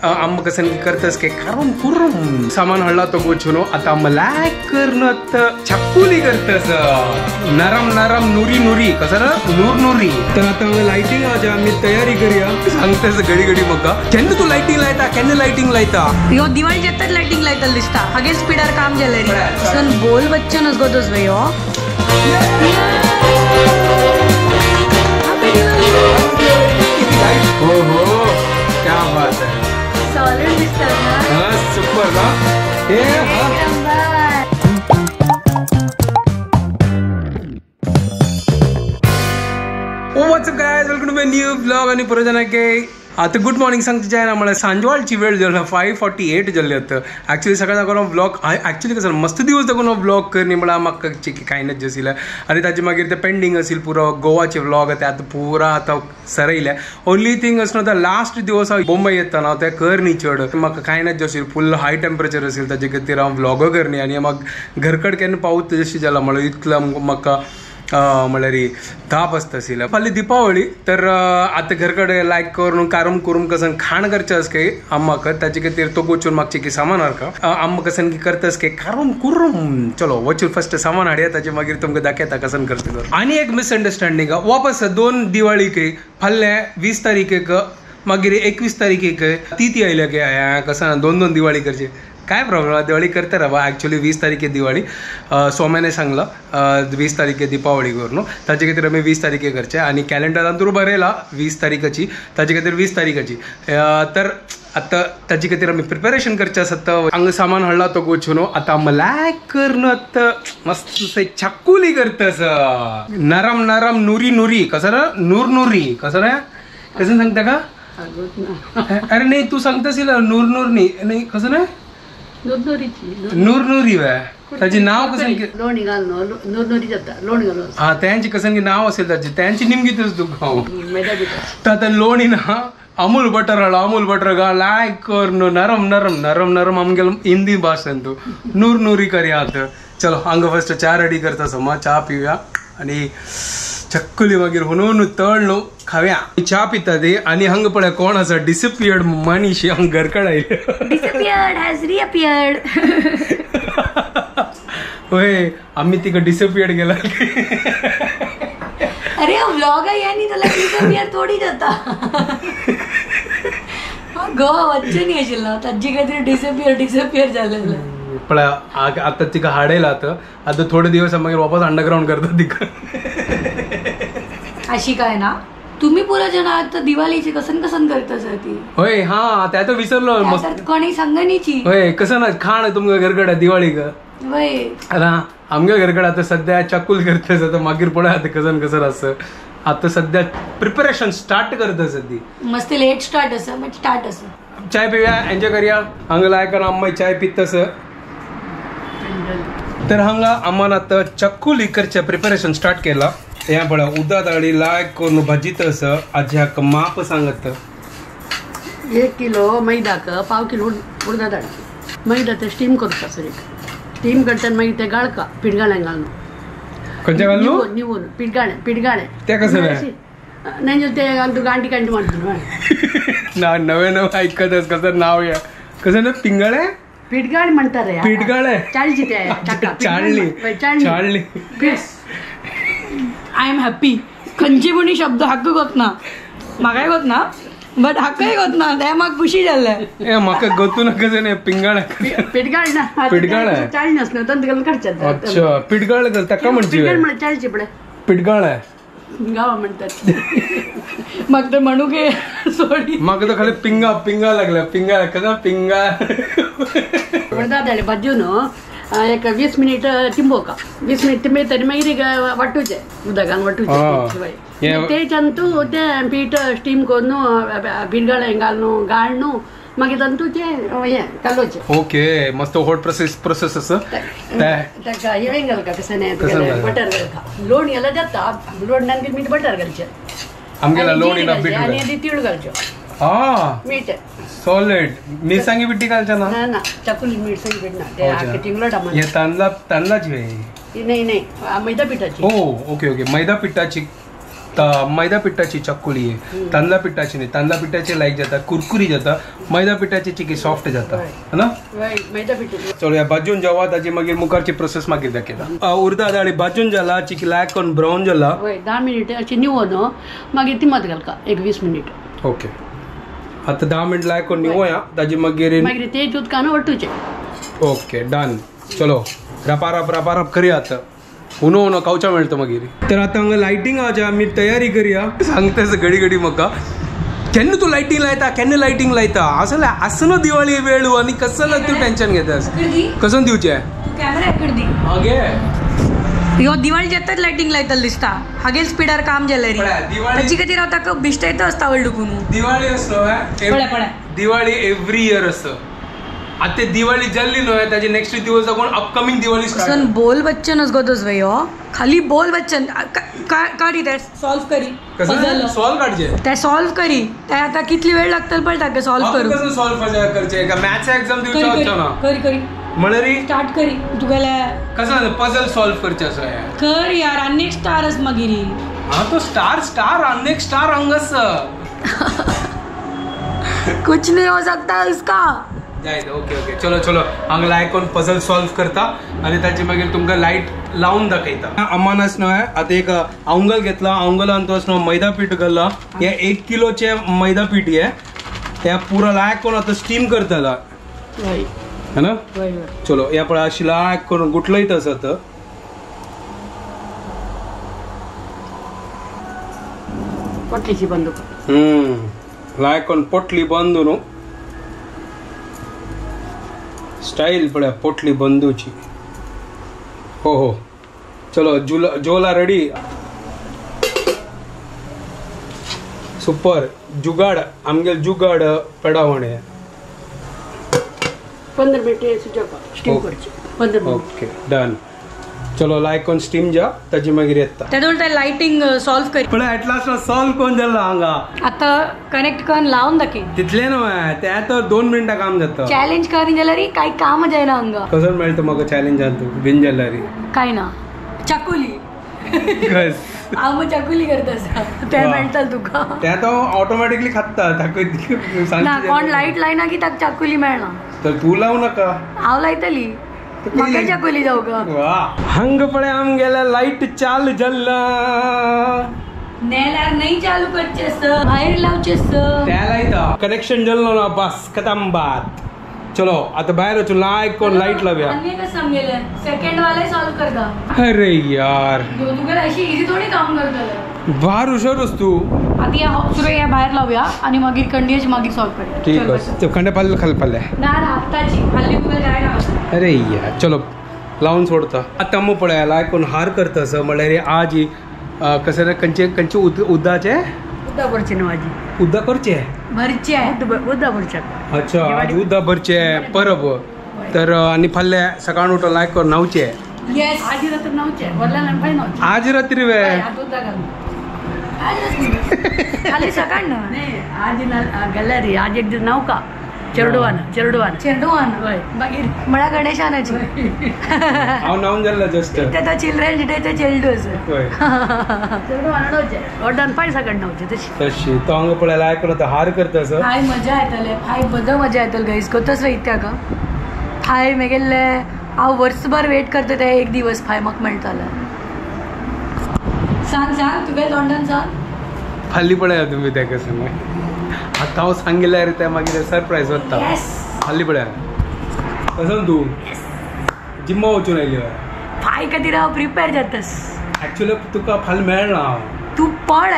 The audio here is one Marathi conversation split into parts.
अम्म कसन करतस के करून कुरुम सामान हळला तो गोचनो आता मला करनत चक्कुली करतस नरम नरम नुरी नुरी कसं नूर नुरी तर आता लाइटिंग आज आम्ही तयारी करूया सांगतेस घडी घडी मग केन्ना तू लाइटिंग लायता केन्ना लाइटिंग लायता यो दिवाळी जेतात लाइटिंग लायता दिसता हागे स्पीडर काम जाले रे सन बोल बच्चनच गोतोस वे यो हो हो क्या बात है सॉलिड दिसता ना हां सुपर ना हे what's up guys welcome to my new vlog आणि परजनाके आता गुड मॉर्निंग सांगते जाय आम्हाला सांजवाळची वेळ झाली 5:48 झाली आता ॲक्च्युली सकाळ दाखवून व्लॉग ॲक्च्युली कसं मस्त दिवस दाखवून व्लॉग करणे मला म्हाका कांय नच जसिला आनी ताजे मागीर ते पेंडिंग असेल पुरो गोवाचे व्लॉग ते आता पुरा आता सरयल्या ओनली थिंग असनो द लास्ट दिवस हांव मुंबई येताना ते करनी चड म्हाका कांय नच जसिल फुल हाय टेम्परेचर असेल ताजे खातीर हांव व्लॉग करनी आनी म्हाका घरकड केन्ना पावत जशी जाला म्हळ्यार इतलो म्हाका म्हळ्यार ताप आसता आशिल्लो फाल्यां दिपावळी तर आतां घरकडे लायक करून कारूम करून कसन खाण करचें आस के अम्माक ताजे खातीर तो गोचून मागचे की सामान हाडका अम्मा कसन की करतास के कारूम कुरूम चलो वचून फर्स्ट सामान हाडया ताजे मागीर तुमकां दाखयता कसन करता आनी एक मिसअंडरस्टँडींग वापस 2 दिवाळीक फाल्यां 20 तारीखेक मागीर 21 तारीखेक ती आयल्या के कसन 2 दिवाळी करचे काय प्रॉब्लेम दिवाळी करता रे बा ॲक्च्युली 20 तारीखे दिवाळी सोम्याने सांगला 20 तारीखे दिपावळी करून ताजे खातीर आमी 20 तारीखे करचे आनी कॅलेंडरान तर बरयला 20 तारीखाची ताजे खातीर 20 तारीखाची तर आतां ताजे खातीर आमी प्रिपेरेशन करचें आसत हांगा सामान हाडला तो गोचून आतां मलाई करनत मस्त से चक्कुली करतस नरम नरम नुरी नुरी कसं रे नूर नुरी कसं रे कसं सांगता का अरे नाही तू सांगतास नूर नूर नाही कसं रे नूर नूरी वे ताचे नाव कसं लोणी घालनो नूर नूरी जाता लोणी घालनो हा त्यांची कसं नाव असेल ताचे त्यांची निमगीतच तुका तर आता लोणी ना अमूल बटर हाडो अमूल बटर घाल लायक कर नरम नरम नरम नरम आमगेलो हिंदी भाशेन तू नूर नूरी करया आतां चलो हांगा फर्स्ट चा रेडी करता समा चा पिवया आणि चक्कुली मागीर हुनून तळलो खाव्या चा पिता ती आणि हंग पळय कोण आसा डिसपियर्ड मनीस हांग घरकड आयले डिसपियर्ड हॅज रिअपियर्ड होय आम्ही तिका डिसपियर्ड गेला अरे व्लॉग आहे आणि त्याला डिसपियर थोडी जाता गो वच्चे नाही आशिल्लो ताजी काहीतरी डिसपियर झालेलं पण आता तिका हाडयला आता थोडे दिवस मागीर वापस अंडरग्राउंड करता तिका अशी काय ना तुम्ही पुरा जण आता दिवाळीची कसन करता सर ती होय हा त्या विसरलो मस्त कोणी सांगणीची होय कसं ना खाण तुमच्या घरकडे दिवाळी का होय आता आमच्या घरकडे आता सध्या चक्कुल करतस आता मागीर पळय आता कसं असं आता सध्या प्रिपरेशन स्टार्ट करता सध्या मस्त लेट स्टार्ट असं बट स्टार्ट असं चाय पिवया एन्जॉय करया हांगा लायक अम्मा चाय पितस तर हांगा आम्हाला आता चक्कुली करचे प्रिपरेशन स्टार्ट केला हे पळय उदक हाडी लायक करून भाजीतस आज्याक माप सांगत 1 किलो मैदाक 1/2 किलो उडदा धाडची मैदा ते स्टीम करता सर स्टीम करतना मागीर ते गाळका पिठगाळ्यान घालून खंयच्या घालू निवून पिठगाळे ते कसं नाही ते घालून गांठी कांटी मारता ना नवे ऐकतस कसं नाव या कसं ना पिंगाळे पिठगाळे म्हणतात रे पिठगाळे चाळीची ते चाळली आय एम हॅपी खंयची शब्द हाक गोत ना म्हाकाय गोत ना बट हाकय गोत ना ते म्हाका खुशी जाल्ले म्हाका गोतू ना कसं नाही पिंगाळे पिठगाळे ना पिठगाळे चाळी नसना तंत करतात अच्छा पिठगाळे ताका म्हणची चाळीची पडे पिठगाळे गावा म्हणतात मग ते म्हणू के सोडी म्हाका तर खाली पिंगा लागला पिंगा कसं पिंगा उडदा भाजून एक 20 मिनिट तिंबोका 20 मिनिट तिंबे तरी मागीर वाटूचे उदकान वाटूचे तेचंतू ते पीठ स्टीम करून पिठगाळे घालून गाळणू मागीर तंतू ते हे कालोचे ओके मस्त हॉट प्रोसेस असं ताका हे घालका कसं नाही बटर घालका लोण गेला जाता लोण नंतर मीठ बटर घालचे आमगेला लोणी ना पीठ आणि तीळ घालचे मीठ सॉलिड मिरसांगी बिट्टी घालच्या ना ना चकुली मिरसांगी पीठ ना ते आखे तिंगलो टमाटर हे तांदळाची नाही मैदा पिठाची हो ओके मैदा पिठाची मैदा पिठाची चकुली आहे, तांदळा पिठाची नाही, तांदळा पिठाची लायक जाता कुरकुरी जाता, मैदा पिठाची चिकी सॉफ्ट जाता है ना. मैदा पिठो चलो या भाजून जेव्हा ताची मागीर मुखारची प्रोसेस मागीर दाखयता. उरता दाळी भाजून जाला चिकी लायक करून ब्राऊन जाला. 10 मिनिट अशी निवोन मागीर ती मत घालका एक 20 मिनिट. ओके आता 10 मिनिट लायक करून निवया ताजी मागीर तेज उदकान वट्टूचे. Okay done. चलो रपारप करूया आता. उनो खावचा मेळटा मागीर. तर आता हांगा लायटिंग आहा आमी तयारी करूया. सांगतास घडी म्हाका केन्ना तू लायटिंग लायता केन्ना लायटिंग लायता असं दिवाळी वेळ आणि कसं तू टेन्शन घेतास कसं दिवचे कॅमेरा दी हागे ह्यो दिवाळी जेतात लायटिंग लायतल दिसता हागे स्पीडार काम जालें रे ताची खातीर हांव ताका बिश्टायतो आसता वळडुकून. दिवाळी असतो दिवाळी एव्हरी इयर असतं. आता दिवाळी जाल्ली न्हय ताजे नेक्स्ट दिवस जावन अपकमिंग दिवाळी स्टार्ट. बोल बच्चन गतोच वय हो खाली बोल बच्चन काडी ते सॉल्व करी सॉल्व काढचे ते सॉल्व करी ते आता कितली वेळ लागतल पळटा ते सॉल्व करू. कसं सॉल्व करचे का मॅथ्स एक्झाम दिवचे होता ना करी म्हणरी स्टार्ट करी तुगेले कसं पझल सॉल्व करचे असं आहे कर यार अनेक स्टारच मागिरी. हा तो स्टार अनेक स्टार अंगस कुछ नहीं हो सकता इसका. ओके चलो हांगा लायक कोण पझल सॉल्व करता आणि ताची मागीर तुमकां लायट लावून दाखयता. अमानस न्हय आता एक अवंगल घेतला अवंगलान तो न्हय मैदा पीठ घालला. हे 1 किलोचे मैदा पीठ आहे त्या पुरा लायक कोण आता स्टीम करतला है ना. चलो या पळय अशी लायक करून गुटलयत आसत. पोटलीची बंदूक लायक कोण पोटली बांदून स्टाईल पळय पोटली बंदूची. हो चलो जोला रेडी. सुपर जुगाड आमगेल जुगाड पेडावणे 15 मिनिट सुजाका स्टीम करची 15 मिनिट. Okay done. चलो लायक कोण स्टीम जा ताजी मागीर येता तेदोन ते लाइटिंग सॉल्व करी. पण एटलास्ट सॉल्व कोण जाला हांगा आता कनेक्ट करून लावून दाखय तितले न्हय ते आता 2 मिनिटां काम जाता. चॅलेंज करी जाल्यार काही काम जायना हांगा. कसं मेळटा म्हाका चॅलेंज तू बिन जाल्यार काय ना चकुली कस हांव चकुली करता ते मेळटल तुका. ते आता ऑटोमॅटिकली खाता ना कोण लाईट लायना की ताका चकुली मेळना. तर तू लावू नका हांव लायतली म्हाका चकुली जाऊ का. हंग पळे आम गेल्या लाईट चाल जल्ला नेल्यार नाही चालू करचेस भायर लावचेस त्या लायता कनेक्शन जल्लो ना बस खतम बात. चलो आता बाहेर वचून लायक कोण लाईट लावया. सेकंड वाले सॉल्व करता. अरे यार तुगेला अशी इजी थोडी काम करतले बाहेर हुशारच तू. आता या सुरया बाहेर लावूया आणि मागीर कंडियस मागीर सॉल्व करूया. ठीक आहे खंडे पाल्ले खाली पाल्ले ना आत्ताची हल्ली तुगेल काय ना. अरे यार चलो लावून सोडता. आता मग पळय लायक कोण हार करता असं म्हणल्यार आज कसं कंचे उद्दाचे उद्दा करचे ना माझी उद्दा करचे भरचे उद्दा भरचे. अच्छा आज उद्दा भरचे परब तर आणि फाल्ले सकाळ उठून लायक कोण न्हावचे. येस आजी रात्री नव्हचे वडिलांना पाहिजे नव्हते. आज रात्री वे उद्दा घाल खाली सकाळ ना आजी गॅलरी आज एक दिवस नाव का चेरडवान होय मागीर म्हळ्यार गणेशानाची हांव नावून जाल्ला जस्ट ते चिल्ड्रन डे ते चेल्डूस चेरडवान नव्हचे वडिलांना पाहिजे सकाळ नव्हचे तशी तो हांगा पळय लायक कोण हार करता असं. हाय मजा येतले हाय बद मजा येतल गाईस कोतच वयत्या का हाय मेगेल्ले हांव वर्सभर वेट करता ते एक दिवस फाय म्हाका मेळटले. सांग तुगे तोंडान सांग फाल्ली पळया तुम्ही तेका सांग आता हांव सांगिल्यार ते मागीर सरप्रायज वता. फाल्ली पळया कसं तू जिम्मा वचून आयली फाय खातीर हांव प्रिपेर जातास. ऍक्च्युअली तुका फाल्यां मेळना तू पळ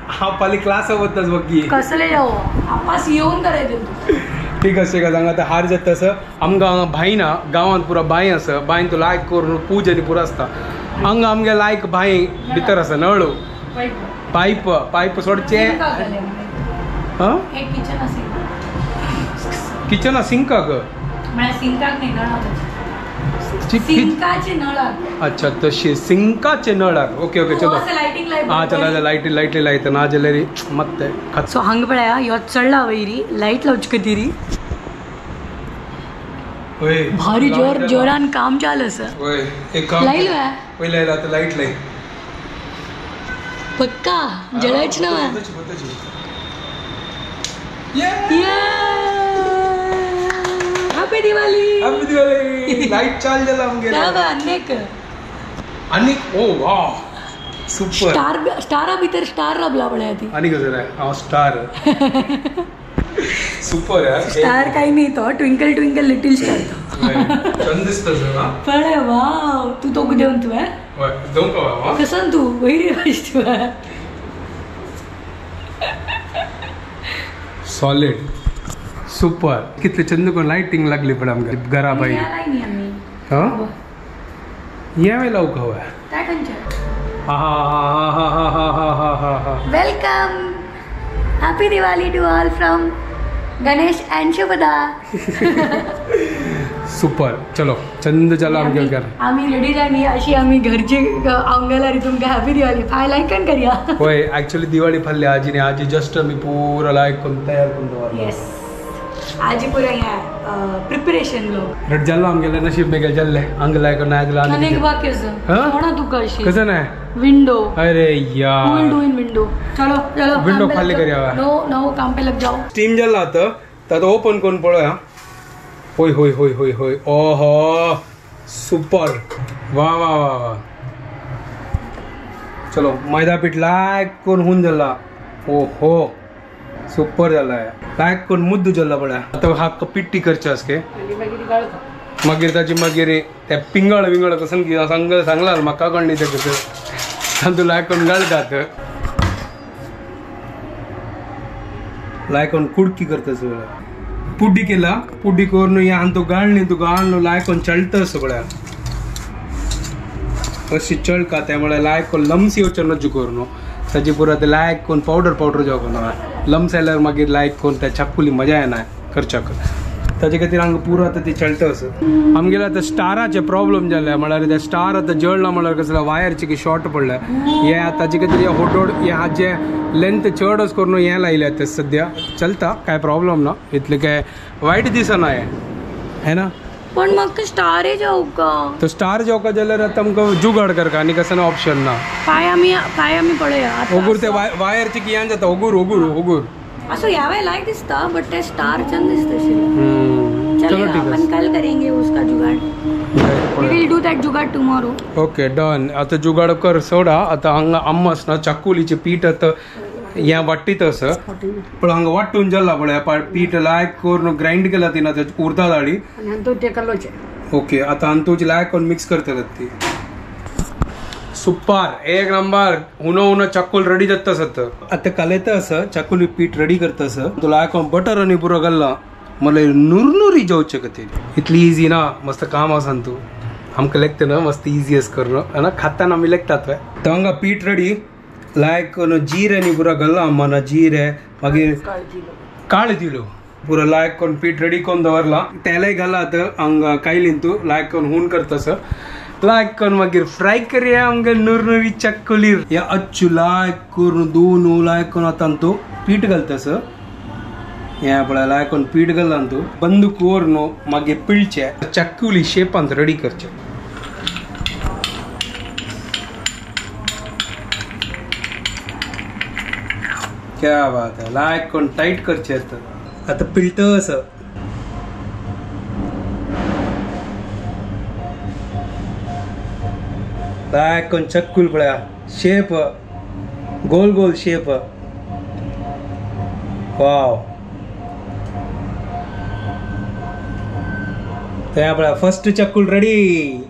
हांव फाल्यां क्लासा वतास बगी कसले जावो आपास येवन करायचे तू. ठीक आसा हांगा आतां हार जाता तसं आमकां हांगा बांय ना गांवांत पुरो बांय आसा बांयन तूं लायक करून पूज आनी पुरो आसता. हांगा आमगे लायक बांय भितर आसा नळू पायप सोडचे. किचन सिंकाक सिंकाचे नळाक. अच्छा तशी सिंकाचे नळाक. ओके चलो हां चला लायटी लायता ना जाल्यार ಮತ್ತೆ सो हंग पळया ह्यो चडला वयरी लायट लावची कतिरी भारी जोरान काम चालू आसा. लायलो आता लायट लाय पक्का जळायची ना हॅपी दिवाळी लाईट चाल झाला अनेक आणि ओ वाव सुपर स्टारा भितर स्टार रबला पळय ती आणि कसं आहे हा स्टार सुपर यार स्टार काही नाही तो ट्विंकल ट्विंकल लिटिल स्टार छान दिसतं ना पळे वाव तू तो देऊन तू जाऊ का कसं तू वैरी तू सॉलिड सुपर कितले चंद कोण लाइटिंग लागली पण आमच्या घरा पाहिजे हा या वेळेला उका welcome happy Diwali to all from Ganesh and Shubhada super चलो चंद चला आमच्या घर आम्ही लेडीज आणि अशी आम्ही घरची अंगला रे तुमका हॅपी दिवाळी फाय लाईक कन करूया होय ऍक्च्युअली दिवाळी फाल्ली आजीने आजी जस्ट मी पूरा लाईक करून तयार करून यस आजी पूरा या प्रिपरेशन लोग रट जल्ला आम गेले नशीब में गेल जल्ले अंग लायक नाही दिला अनेक वाक्य होना तू कशी कसं नाही विंडो अरे यार विल डू इन विंडो चलो चलो विंडो खाली करूया नो नो काम पे लग जाओ स्टीम जल्ला तर ओपन करून पळया होय होय होय होय होय ओहो सुपर वा वा वा वा चलो मैदा पीठ लायक कोण होऊन जल्ला ओहो सुपर झालाय लायक कोण मुद्दू जल्ला पळया आता हा पिट्टी करचे असके मागीर ताची मागीर त्या पिंगळ विंगळ कसं की सांगला म्हाका कळणी ते कसं तांदूळ लायक कोण गळतात लायक कोण कुडकी करता सगळं पुड्डी केला पुड्डी करून या तो गाळणं लायक कोण चळतं सगळ्या अशी चळका त्यामुळे लायक कोण लम्स येवचे नजू करून ताची पुरा ते लायक कोण पावडर जाव करना लम्स आयल्यार मागीर लायक कोण त्या चाकुली मजा येना करच्याक ताचे खातीर हांगा पुरो आतां ती चळटा असं आमगेले आतां स्टाराचे प्रॉब्लेम जाले म्हळ्यार ते स्टार आतां जळना म्हळ्यार कसं वायरचे की शॉर्ट पडले हे ताचे खातीर हे होडोड हे हाजे लेंथ चड अस करून हे लायले ते सद्या चलता काय प्रॉब्लेम ना इतले काय वायट दिसना हे ना पण म्हाका स्टार जाऊ का तो स्टार जावका जाल्यार आतां आमकां जुगाड करका आनी कसं ऑप्शन ना पाय आमी पळया ओगूर ते वायरचे की जाता ओगूर असं यावे लायक दिसता बट ते स्टार चंद दिसता चलो ठीक अपन कल करेंगे उसका जुगाड़ वी विल डू दैट जुगाड़ टुमारो ओके डन आता जुगाड कर सोडा आता हांगा आम्मास ना चाकुलीचे पीठ आता या वाट्टीत असं पण हांगा वाट्टून जाल्ला पळय पीठ लायक करून ग्राइंड केला तिना ते उरता दाडी ओके आता तुझी लायक करून मिक्स करतले ती सुपर एक नंबर उनो चाकूल रेडी जाता असत आता कलेत असं चाकूल पीठ रेडी करता असं तुला लायक बटर आणि पुरो घालला मला नुरनुरी जावचे कते इतली इजी ना मस्त काम आसा तू आमकां लेखते ना मस्त इजी अस करून ना खाताना आमी लेखतात तर हांगा पीठ रेडी लायक जिरे न्ही पुरा घालला अम्माना जिरे मागीर काळ दिलो पुरा लायक करून पीठ रेडी करून दवरला तेलाय घाला तर हांगा कायलीन तू लायक करून हून करतास लायक करून मागीर फ्राय करया आमगे नुरनुरी चक्कोली या अच्छू लायक करून दोन लायक करून आतां तू पीठ घालतास या पळय लायक करून पीठ घालला तू बंद करून मागीर पिळचे चक्कुली शेपांत रेडी करचे क्या बात है लायक करून टाइट करचे आता पिळत असं लायक करून चक्कुल पळया शेप गोल गोल शेप वाव त्या पळया फर्स्ट चक्कुल रेडी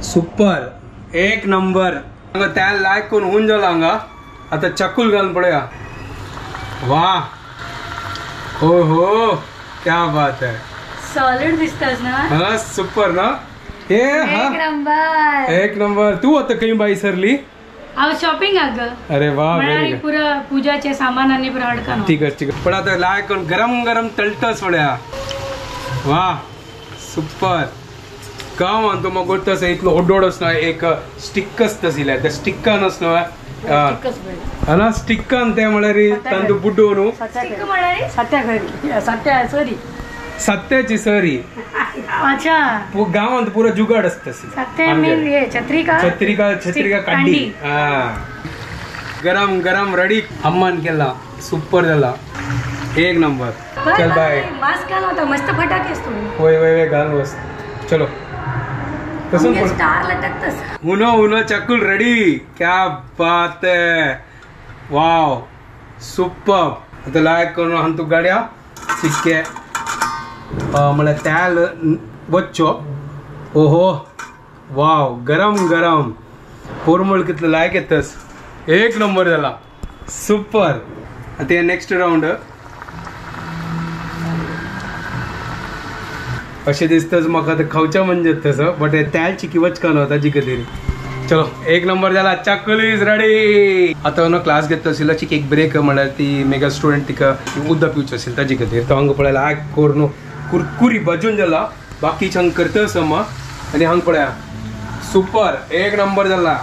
सुपर एक नंबर त्या लायक करून होऊन जाला हांगा आता चक्कुल घालून पळया वाह हो क्या बात है सॉलिड दिसतास ना हाँ सुपर ना हे एक नंबर तू आता कहीं बाई सरली शॉपिंग आग अरे वाह वेरी पुरा पूजाचे सामान आणि पुरा अडकन ठीक आहे पण आता लायक करून गरम गरम तळतस पळया वाह सुपर का म्हणतो मग गोटस इतलो ओडोडस ना एक स्टिक्कस तसिल्या त्या स्टिक्कान असनो ना स्टिक्कान ते म्हळ्यार तांदूळ बुड्डोवन स्टिक म्हळ्यार सत्या सॉरी सत्याची सरी अच्छा गावात पुरा जुगाड असतं सत्य मीन हे छत्री का छत्री का काढली गरम गरम रेडी अम्मान केला सुपर झाला एक नंबर चल बाय मास्क घाल होता मस्त फटाके असतो वय वय वय घाल बस चलो कसं स्टार लटकतस उनो चक्कुल रेडी क्या बात है वाव सुपर आता लायक करून हांतू गाड्या चिक्के मला त्याल बच्चो ओहो वाव गरम गरम पोरमळ कितलं लायक येतस एक नंबर झाला सुपर आता नेक्स्ट राऊंड अशें दिसताच म्हाका ते खावच्या म्हणजे तसं बट त्याल चिकी वचका नव्हता जिके तरी चलो एक नंबर झाला चक्कुली इज रेडी आता न क्लास घेतलो आशिल्लो चिक एक ब्रेक म्हळ्यार ती मेगा स्टुडंट तिका उदक पिवचो आशिल्लो ताजे खातीर तो हांगा पळयला आग कोरनो कुरकुरी भाजून जाला बाकीचे हांगा करतस अम्मा आनी हांगा पळया सुपर एक नंबर जाला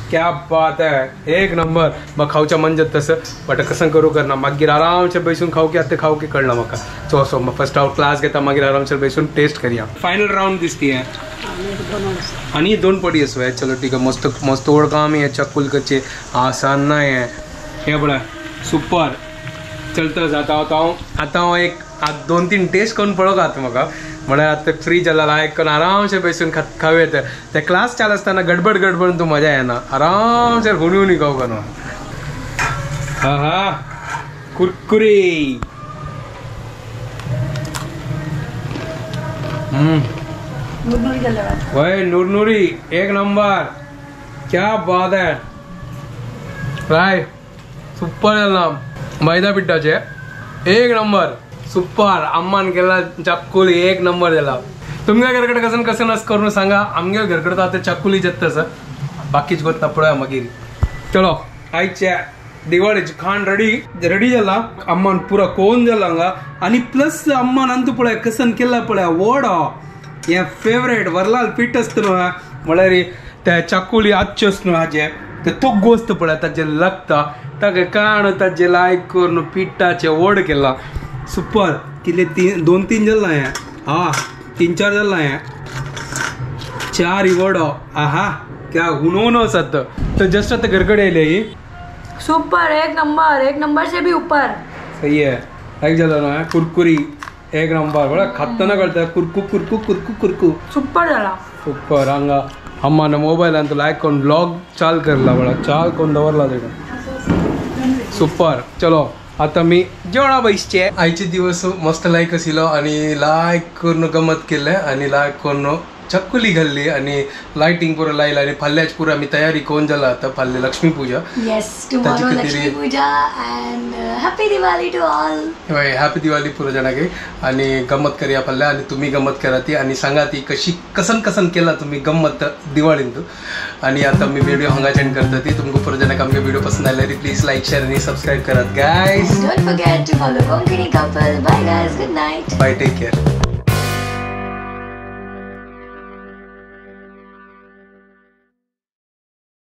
क्या बात है एक नंबर मग खावच्या म्हणजे तसं बट कसं करू करना मागीर आरामसे बैसून खाऊ की आता खाऊ की कळना म्हाका सो सो मग फर्स्ट हांव क्लास घेता मागीर आरामसे बैसून टेस्ट करया फायनल राउंड दिसती आणि दोन पटी असो आहे चलो ठीक आहे मस्त मस्त ओळखा आम्ही हे चक्कुल कच्चे आसान नाही आहे हे बघा सुपर चलतं आता हांव एक 2-3 टेस्ट करून पळोवंक आता म्हाका म्हळ्यार आतां फ्री जाला लायक करून आरामसे बैसून खावे येता ते क्लास चालू आसतना गडबड तूं मजा येना आरामसे हुनी हुनी खाऊ करून हा हा कुरकुरी वय नूरनूरी एक नंबर क्या बात है राय सुपर जाला मैदा पिठाचे एक नंबर सुपर अम्मान केला चक्कुली एक नंबर दिला तुमच्या घरकडे कसं करून सांगा आमच्या घरकडे आता चक्कुली येत तसं बाकीच गोष्ट पळया मागीर चलो आयच्या दिवाळीची खाण रेडी झाला अम्मान पुरा कोण झाला हांगा आणि प्लस अम्मान अंतू पळय कसन केला पळया वडा हे फेवरेट वरलाल पीठ असतं न्हू म्हळ्यार त्या चक्कुली आजच्योच न्हू हाजे ते तो गोष्ट पळय ताजे लागता ताका काण ताजे लायक करून पिठाचे वड केला सुपर कितले 2-3 जाला हे हा 3-4 जाला हे 4 इवडो आहा क्या हुनो असत तो जस्ट आता घरकडे आले ही सुपर एक नंबर से भी ऊपर सही है लाइक झाला ना कुरकुरी एक नंबर बड़ा खातना कळता कुरकू कुरकू कुरकू कुरकू सुपर झाला सुपर हांगा अम्मान मोबाईल आणि लायक करून ब्लॉग चाल करला बड़ा चाल कोण दवरला तेका सुपर चलो आता मी जेवणा बैसचे आयचे दिवस मस्त लायक आशिल्लो आणि लायक करून गमत केले आणि लायक करून चक्कुली घाल्ली आणि लायटिंग पुरो लायला आणि फाल्याच पुरो आमी तयारी कोण जाला आता फाल्ले Lakshmi puja yes tomorrow Lakshmi puja and happy Diwali to all होय हॅपी दिवाळी पुरो जाणांगे आणि गमत करूया फाल्या आणि तुम्ही गमत करा ती आणि सांगा ती कसन केला तुम्ही गमत दिवाळींत आणि आता मी व्हिडिओ हांगा सेंड करता ती तुमको पुरो जाणांक आमगे व्हिडिओ पसंद आयल्यार प्लीज लाईक शेअर आणि सबस्क्राईब करात guys don't forget to follow Konkani couple bye guys good night bye take care